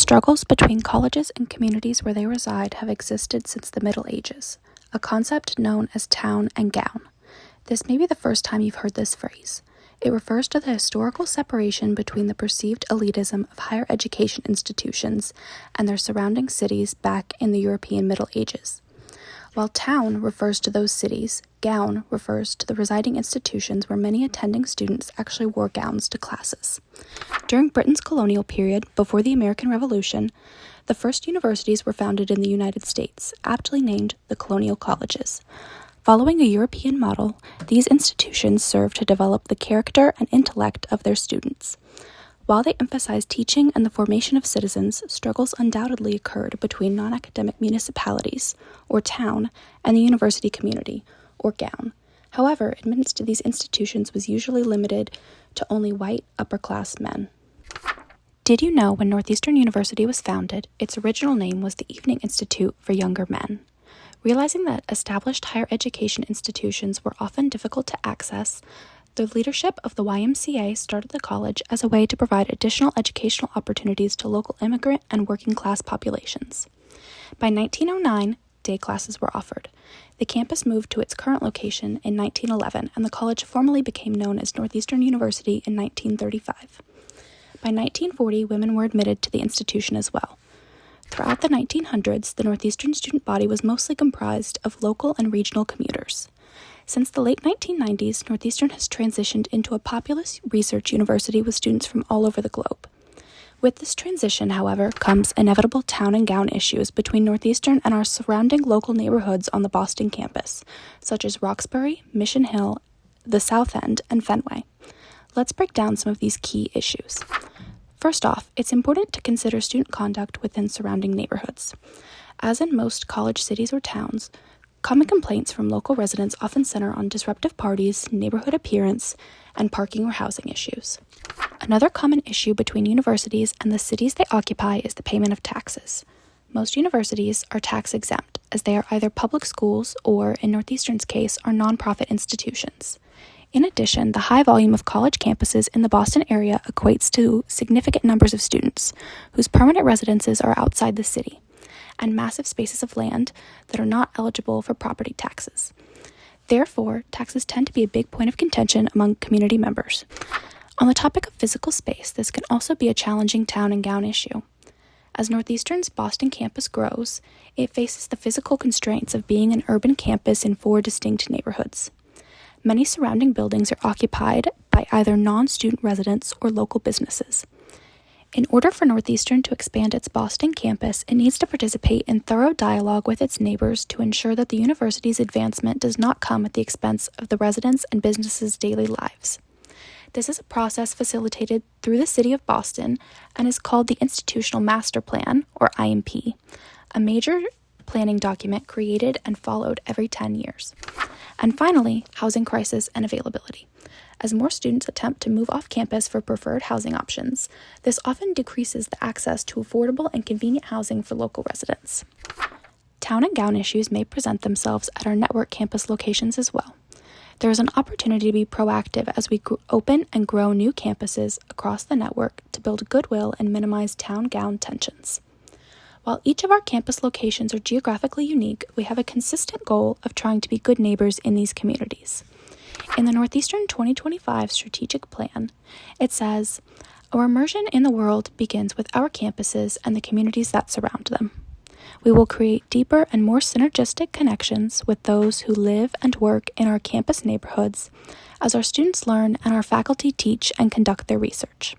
Struggles between colleges and communities where they reside have existed since the Middle Ages, a concept known as town and gown. This may be the first time you've heard this phrase. It refers to the historical separation between the perceived elitism of higher education institutions and their surrounding cities back in the European Middle Ages. While town refers to those cities, gown refers to the residing institutions where many attending students actually wore gowns to classes. During Britain's colonial period, before the American Revolution, the first universities were founded in the United States, aptly named the colonial colleges. Following a European model, these institutions served to develop the character and intellect of their students. While they emphasized teaching and the formation of citizens, struggles undoubtedly occurred between non-academic municipalities, or town, and the university community, or gown. However, admittance to these institutions was usually limited to only white, upper-class men. Did you know when Northeastern University was founded, its original name was the Evening Institute for Younger Men? Realizing that established higher education institutions were often difficult to access, the leadership of the YMCA started the college as a way to provide additional educational opportunities to local immigrant and working-class populations. By 1909, day classes were offered. The campus moved to its current location in 1911, and the college formally became known as Northeastern University in 1935. By 1940, women were admitted to the institution as well. Throughout the 1900s, the Northeastern student body was mostly comprised of local and regional commuters. Since the late 1990s, Northeastern has transitioned into a populous research university with students from all over the globe. With this transition, however, comes inevitable town and gown issues between Northeastern and our surrounding local neighborhoods on the Boston campus, such as Roxbury, Mission Hill, the South End, and Fenway. Let's break down some of these key issues. First off, it's important to consider student conduct within surrounding neighborhoods. As in most college cities or towns, common complaints from local residents often center on disruptive parties, neighborhood appearance, and parking or housing issues. Another common issue between universities and the cities they occupy is the payment of taxes. Most universities are tax exempt, as they are either public schools or, in Northeastern's case, are nonprofit institutions. In addition, the high volume of college campuses in the Boston area equates to significant numbers of students whose permanent residences are outside the city, and massive spaces of land that are not eligible for property taxes. Therefore, taxes tend to be a big point of contention among community members. On the topic of physical space, this can also be a challenging town and gown issue. As Northeastern's Boston campus grows, it faces the physical constraints of being an urban campus in 4 distinct neighborhoods. Many surrounding buildings are occupied by either non-student residents or local businesses. In order for Northeastern to expand its Boston campus, it needs to participate in thorough dialogue with its neighbors to ensure that the university's advancement does not come at the expense of the residents' and businesses' daily lives. This is a process facilitated through the City of Boston and is called the Institutional Master Plan, or IMP, a major planning document created and followed every 10 years. And finally, housing crisis and availability. As more students attempt to move off campus for preferred housing options, this often decreases the access to affordable and convenient housing for local residents. Town and gown issues may present themselves at our network campus locations as well. There is an opportunity to be proactive as we open and grow new campuses across the network to build goodwill and minimize town-gown tensions. While each of our campus locations are geographically unique, we have a consistent goal of trying to be good neighbors in these communities. In the Northeastern 2025 Strategic Plan, it says, "Our immersion in the world begins with our campuses and the communities that surround them. We will create deeper and more synergistic connections with those who live and work in our campus neighborhoods as our students learn and our faculty teach and conduct their research."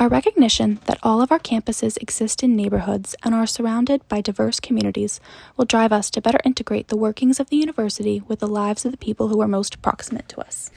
Our recognition that all of our campuses exist in neighborhoods and are surrounded by diverse communities will drive us to better integrate the workings of the university with the lives of the people who are most proximate to us.